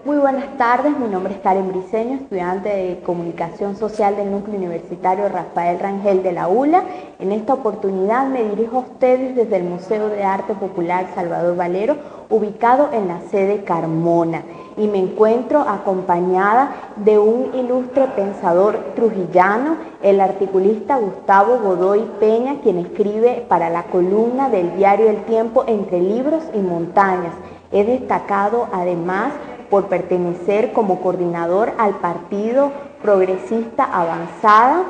Muy buenas tardes, mi nombre es Karen Briceño, estudiante de Comunicación Social del Núcleo Universitario Rafael Rangel de la ULA. En esta oportunidad me dirijo a ustedes desde el Museo de Arte Popular Salvador Valero, ubicado en la sede Carmona, y me encuentro acompañada de un ilustre pensador trujillano, el articulista Gustavo Godoy Peña, quien escribe para la columna del diario El Tiempo Entre Libros y Montañas. He destacado además por pertenecer como coordinador al Partido Progresista Avanzada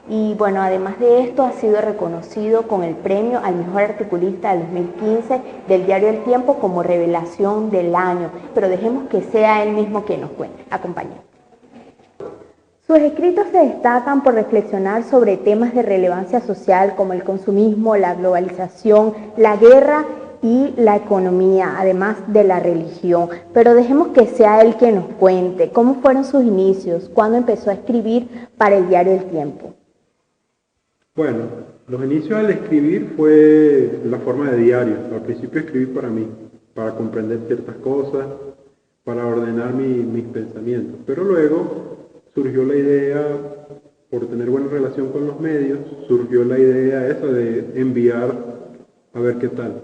y bueno, además de esto ha sido reconocido con el premio al mejor articulista del 2015 del diario El Tiempo como revelación del año, pero dejemos que sea él mismo quien nos cuente. Acompáñenme. Sus escritos se destacan por reflexionar sobre temas de relevancia social como el consumismo, la globalización, la guerra y la economía, además de la religión. Pero dejemos que sea él quien nos cuente cómo fueron sus inicios, cuándo empezó a escribir para el diario El Tiempo. Bueno, los inicios al escribir fue la forma de diario. Al principio escribí para mí, para comprender ciertas cosas, para ordenar mis pensamientos. Pero luego surgió la idea, por tener buena relación con los medios, surgió la idea esa de enviar a ver qué tal.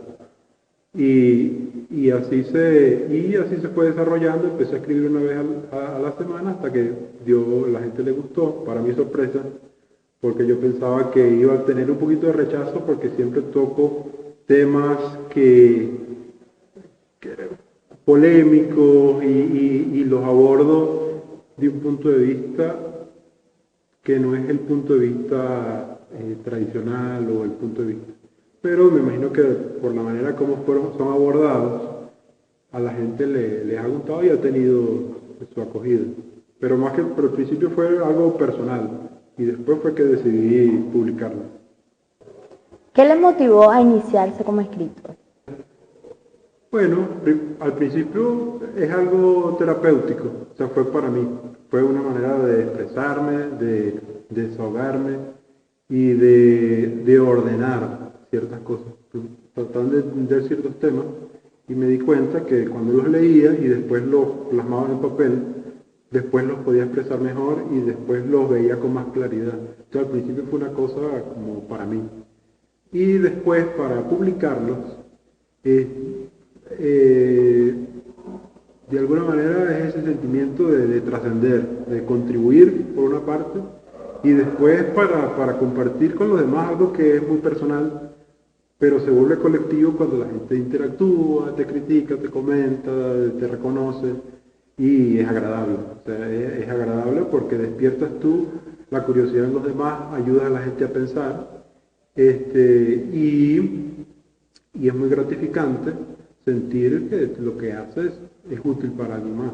Y así se fue desarrollando. Empecé a escribir una vez a la semana hasta que la gente le gustó, para mi sorpresa, porque yo pensaba que iba a tener un poquito de rechazo porque siempre toco temas polémicos y los abordo de un punto de vista que no es el punto de vista tradicional o el punto de vista. Pero me imagino que por la manera como son abordados, a la gente le ha gustado y ha tenido su acogida. Pero al principio fue algo personal y después fue que decidí publicarlo. ¿Qué le motivó a iniciarse como escritor? Bueno, al principio es algo terapéutico, o sea, fue para mí. Fue una manera de expresarme, de desahogarme y de ordenar ciertas cosas, tratando de entender ciertos temas, y me di cuenta que cuando los leía y después los plasmaba en el papel, después los podía expresar mejor y después los veía con más claridad. Entonces al principio fue una cosa como para mí. Y después para publicarlos, de alguna manera es ese sentimiento de trascender, de contribuir por una parte, y después para compartir con los demás algo que es muy personal, pero se vuelve colectivo cuando la gente interactúa, te critica, te comenta, te reconoce, y es agradable. O sea, es agradable porque despiertas tú la curiosidad en los demás, ayudas a la gente a pensar, y es muy gratificante sentir que lo que haces es útil para alguien más.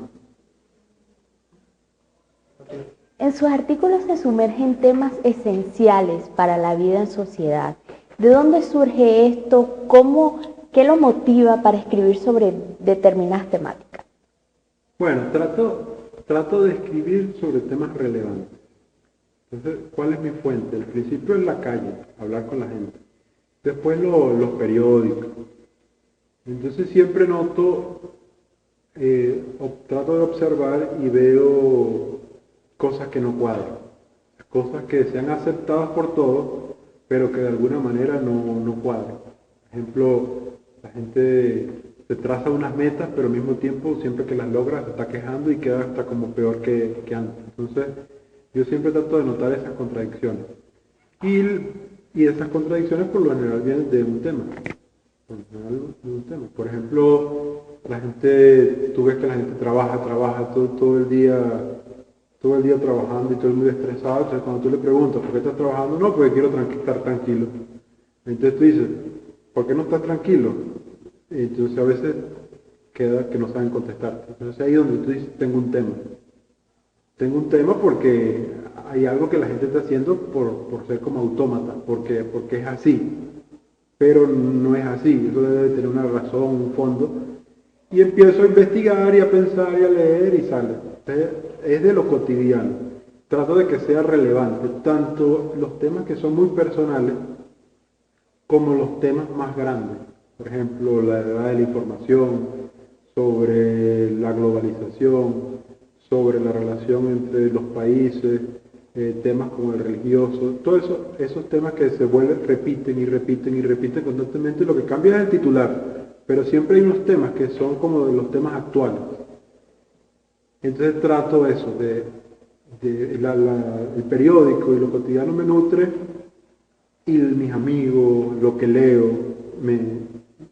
En sus artículos se sumergen temas esenciales para la vida en sociedad. ¿De dónde surge esto? ¿Qué lo motiva para escribir sobre determinadas temáticas? Bueno, trato de escribir sobre temas relevantes. Entonces, ¿cuál es mi fuente? Al principio en la calle, hablar con la gente. Después los periódicos. Entonces siempre trato de observar y veo cosas que no cuadran. Cosas que sean aceptadas por todos, pero que de alguna manera no cuadran. Por ejemplo, la gente se traza unas metas, pero al mismo tiempo, siempre que las logra, se está quejando y queda hasta como peor que antes. Entonces, yo siempre trato de notar esas contradicciones. Y esas contradicciones por lo general vienen de un tema. Por ejemplo, tú ves que la gente trabaja todo el día trabajando y todo el mundo estresado. Entonces cuando tú le preguntas, ¿por qué estás trabajando? No, porque quiero estar tranquilo. Entonces tú dices, ¿por qué no estás tranquilo? Y entonces a veces queda que no saben contestarte. Entonces ahí es donde tú dices, tengo un tema. Tengo un tema porque hay algo que la gente está haciendo por ser como autómata, porque es así. Pero no es así, eso debe tener una razón, un fondo. Y empiezo a investigar y a pensar y a leer y sale. Entonces, es de lo cotidiano. Trato de que sea relevante, tanto los temas que son muy personales como los temas más grandes. Por ejemplo, la edad de la información, sobre la globalización, sobre la relación entre los países, temas como el religioso, todos esos temas que se vuelven, repiten y repiten y repiten constantemente, lo que cambia es el titular, pero siempre hay unos temas que son como de los temas actuales. Entonces trato eso, el periódico y lo cotidiano me nutre, y mis amigos, lo que leo,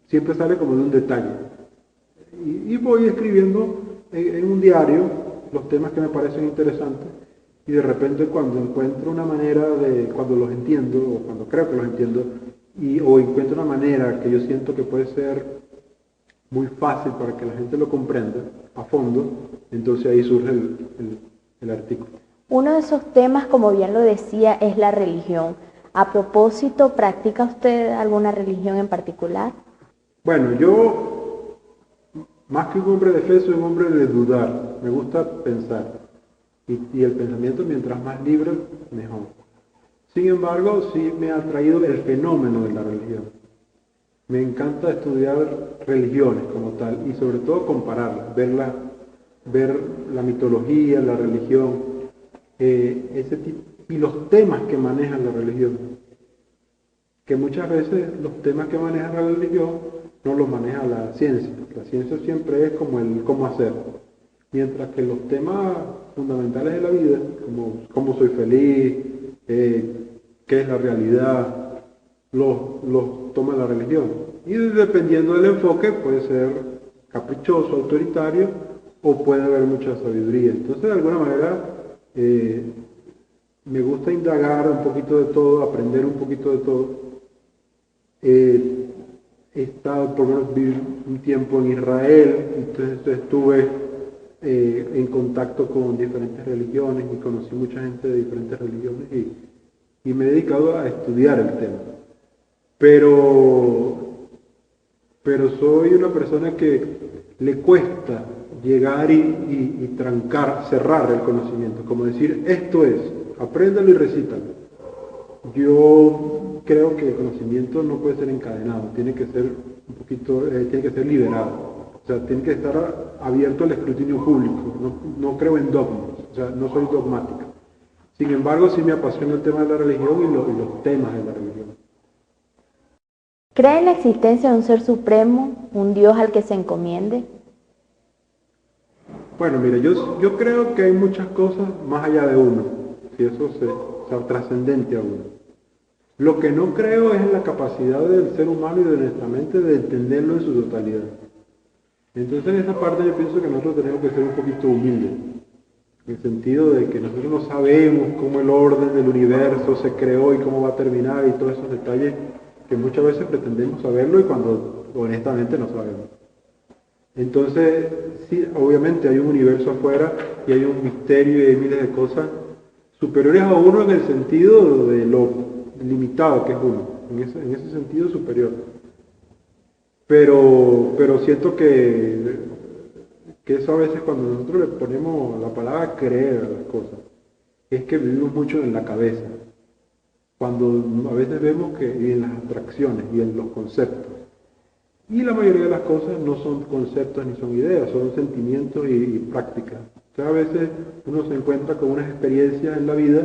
siempre sale como de un detalle. Y voy escribiendo en un diario los temas que me parecen interesantes, y de repente cuando encuentro una manera cuando los entiendo, o cuando creo que los entiendo, o encuentro una manera que yo siento que puede ser muy fácil para que la gente lo comprenda a fondo, entonces ahí surge el artículo. Uno de esos temas, como bien lo decía, es la religión. A propósito, ¿practica usted alguna religión en particular? Bueno, yo, más que un hombre de fe, soy un hombre de dudar. Me gusta pensar. Y el pensamiento, mientras más libre, mejor. Sin embargo, sí me ha atraído el fenómeno de la religión. Me encanta estudiar religiones como tal, y sobre todo compararlas, ver la mitología, la religión, ese tipo, y los temas que manejan la religión. Que muchas veces los temas que maneja la religión no los maneja la ciencia. La ciencia siempre es como el cómo hacer. Mientras que los temas fundamentales de la vida, como cómo soy feliz, qué es la realidad, los toma la religión. Y dependiendo del enfoque puede ser caprichoso, autoritario, o puede haber mucha sabiduría. Entonces, de alguna manera, me gusta indagar un poquito de todo, aprender un poquito de todo. He estado, por lo menos, viví un tiempo en Israel, entonces estuve en contacto con diferentes religiones y conocí mucha gente de diferentes religiones y me he dedicado a estudiar el tema. Pero soy una persona que le cuesta llegar y cerrar el conocimiento, como decir, esto es, apréndalo y recítalo. Yo creo que el conocimiento no puede ser encadenado, tiene que ser un poquito, tiene que ser liberado. O sea, tiene que estar abierto al escrutinio público. No creo en dogmas, o sea, no soy dogmática. Sin embargo, sí me apasiona el tema de la religión y los temas de la religión. ¿Cree en la existencia de un ser supremo, un Dios al que se encomiende? Bueno, mire, yo creo que hay muchas cosas más allá de uno, si eso sea trascendente a uno. Lo que no creo es en la capacidad del ser humano y de nuestra mente de entenderlo en su totalidad. Entonces, en esa parte yo pienso que nosotros tenemos que ser un poquito humildes, en el sentido de que nosotros no sabemos cómo el orden del universo se creó y cómo va a terminar y todos esos detalles que muchas veces pretendemos saberlo y cuando honestamente no sabemos. Entonces, sí, obviamente hay un universo afuera y hay un misterio y hay miles de cosas superiores a uno en el sentido de lo limitado que es uno, en ese sentido superior. Pero siento que eso a veces cuando nosotros le ponemos la palabra creer a las cosas, es que vivimos mucho en la cabeza. Cuando a veces vemos que y en las abstracciones y en los conceptos. Y la mayoría de las cosas no son conceptos ni son ideas, son sentimientos y prácticas. Entonces a veces uno se encuentra con unas experiencias en la vida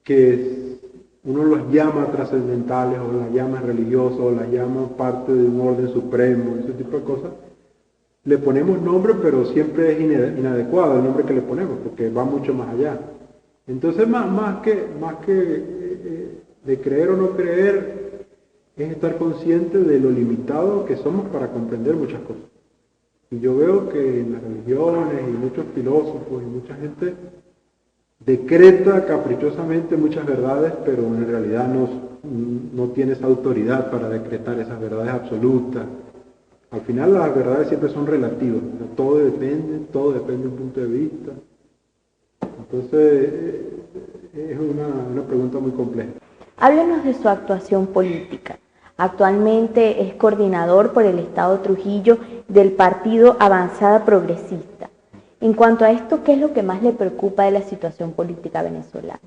que uno los llama trascendentales o las llama religiosas o las llama parte de un orden supremo, ese tipo de cosas. Le ponemos nombre, pero siempre es inadecuado el nombre que le ponemos porque va mucho más allá. Entonces más que de creer o no creer, es estar consciente de lo limitado que somos para comprender muchas cosas. Y yo veo que en las religiones y muchos filósofos y mucha gente decreta caprichosamente muchas verdades, pero en realidad no tiene esa autoridad para decretar esas verdades absolutas. Al final las verdades siempre son relativas, todo depende de un punto de vista. Entonces es una pregunta muy compleja. Háblenos de su actuación política. Actualmente es coordinador por el Estado Trujillo del Partido Avanzada Progresista. En cuanto a esto, ¿qué es lo que más le preocupa de la situación política venezolana?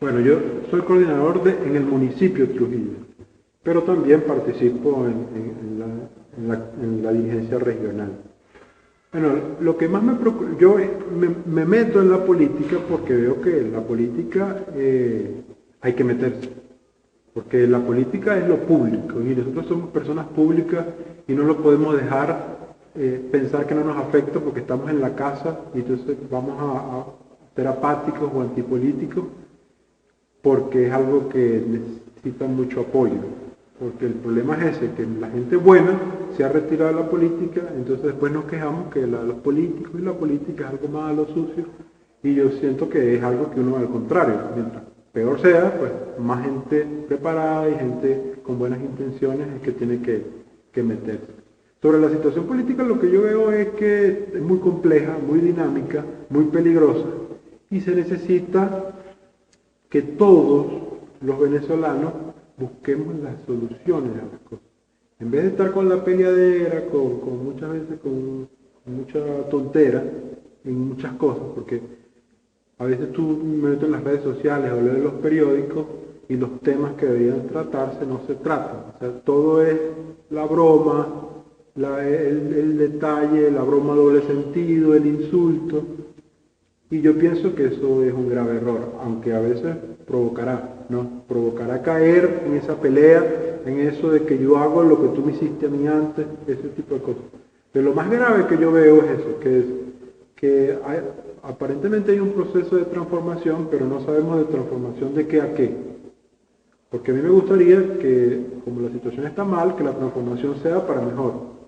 Bueno, yo soy coordinador en el municipio de Trujillo. pero también participo en la dirigencia regional. Bueno, lo que más me preocupa, yo me meto en la política porque veo que en la política hay que meterse, porque la política es lo público y nosotros somos personas públicas y no lo podemos dejar pensar que no nos afecta porque estamos en la casa y entonces vamos a ser apáticos o antipolíticos porque es algo que necesita mucho apoyo. Porque el problema es ese, que la gente buena se ha retirado de la política, entonces después nos quejamos que los políticos y la política es algo malo, sucio, y yo siento que es algo que uno al contrario, mientras peor sea, pues más gente preparada y gente con buenas intenciones es que tiene que meterse. Sobre la situación política lo que yo veo es que es muy compleja, muy dinámica, muy peligrosa, y se necesita que todos los venezolanos busquemos las soluciones a las cosas. En vez de estar con la peleadera, con muchas veces con mucha tontera en muchas cosas, porque a veces tú me metes en las redes sociales o lees los periódicos y los temas que deberían tratarse no se tratan. O sea, todo es la broma, el detalle, la broma doble sentido, el insulto. Y yo pienso que eso es un grave error, aunque a veces provocará caer en esa pelea, en eso de que yo hago lo que tú me hiciste a mí antes, ese tipo de cosas. Pero lo más grave que yo veo es eso, que aparentemente hay un proceso de transformación, pero no sabemos de transformación de qué a qué. Porque a mí me gustaría que, como la situación está mal, que la transformación sea para mejor.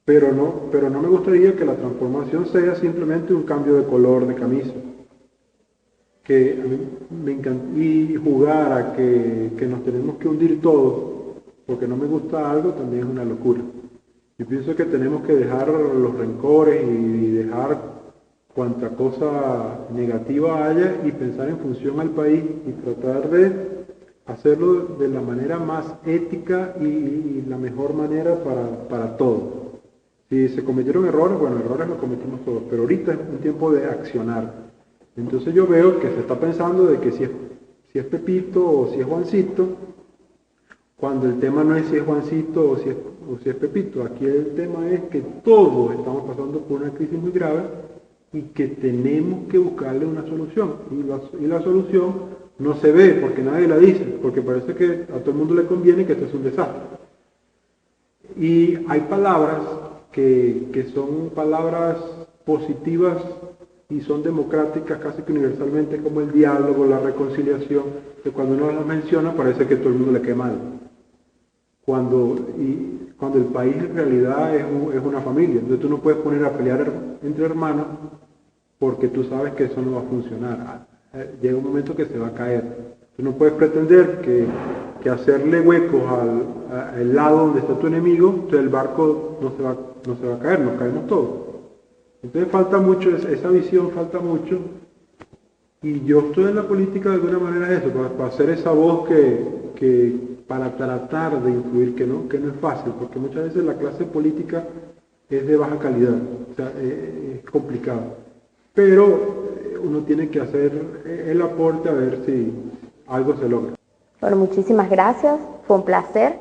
Pero no me gustaría que la transformación sea simplemente un cambio de color de camisa. Que a mí me encanta, y jugar a que nos tenemos que hundir todos porque no me gusta algo también es una locura. Yo pienso que tenemos que dejar los rencores y dejar cuanta cosa negativa haya y pensar en función al país y tratar de hacerlo de la manera más ética y la mejor manera para todos. Si se cometieron errores, bueno, errores los cometimos todos, pero ahorita es un tiempo de accionar. Entonces yo veo que se está pensando de que si es Pepito o si es Juancito, cuando el tema no es si es Juancito o si es Pepito, aquí el tema es que todos estamos pasando por una crisis muy grave y que tenemos que buscarle una solución. Y la solución no se ve porque nadie la dice, porque parece que a todo el mundo le conviene que esto es un desastre. Y hay palabras que son palabras positivas y son democráticas casi que universalmente, como el diálogo, la reconciliación, que cuando uno las menciona parece que a todo el mundo le queda mal. Cuando el país en realidad es una familia, entonces tú no puedes poner a pelear entre hermanos porque tú sabes que eso no va a funcionar. Llega un momento que se va a caer. Tú no puedes pretender que hacerle huecos al lado donde está tu enemigo, entonces el barco no se va a caer, nos caemos todos. Entonces falta mucho, esa visión falta mucho, y yo estoy en la política de alguna manera eso, para hacer esa voz para tratar de influir, que no es fácil, porque muchas veces la clase política es de baja calidad, o sea, es complicado. Pero uno tiene que hacer el aporte a ver si algo se logra. Bueno, muchísimas gracias, fue un placer.